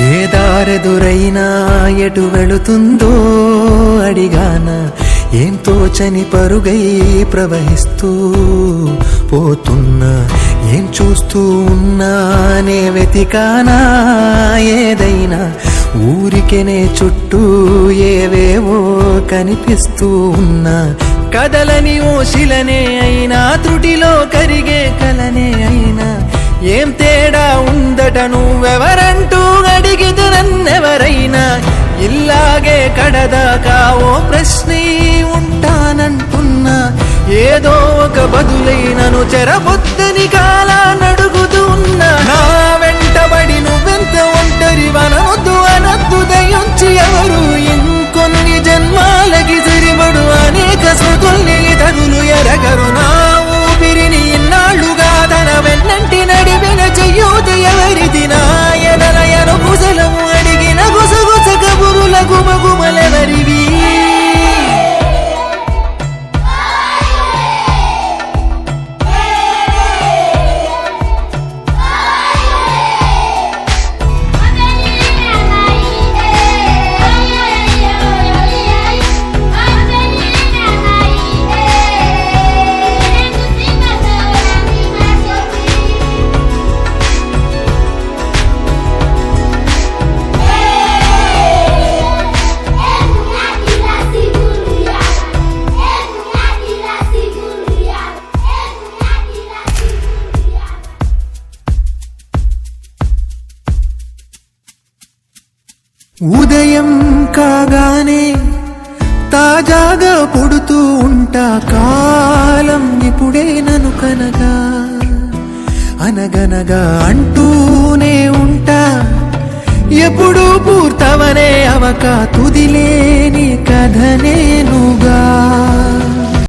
ఏ దారెదురైనా ఎటు వెళుతుందో అడిగాన ఏం తోచని పరుగై ప్రవహిస్తూ పోతున్నా ఏం చూస్తూ ఉన్నానే వెతికానా ఏదైనా ఊరికెనే చుట్టూ ఏవేవో కనిపిస్తూ ఉన్నా కదలని ఓ శిలనే అయినా త్రుటిలో కరిగే కలనే అయినా ఏం తేడా ఉందట నువ్వెవరంటూ అడిగిదు నన్నెవరైనా ఇల్లాగే కడదాకా ఓ ప్రశ్నే ఉంటానంటున్నా ఏదో ఒక బదులైనను చెరబొద్దని కాలా నడుగుతూ ఉన్నా నా వెంటబడి నువ్వెంత ఒంటరి వనొద్దు అనొద్దు దయొచ్చి ఎవరు ఇంకొన్ని జన్మాలకి సరిపడు అనేక స్మృతుల్ని తగులు ఎరగరు నా ఊపిరిని ఇన్నాళ్లుగా తన వెన్నంటి నడిపిన చెయ్యూత ఎవరిది నా ఎదలయను కుశలము అడిగిన గుసగుస కబురుల గుమగుమలెవరివి ఉదయం కాగానే తాజాగా పుడుతూ ఉంటా కాలం ఇప్పుడే నన్ను కనగా అనగనగా అంటూనే ఉంటా ఎప్పుడూ పూర్తవనే అవక తుదిలేని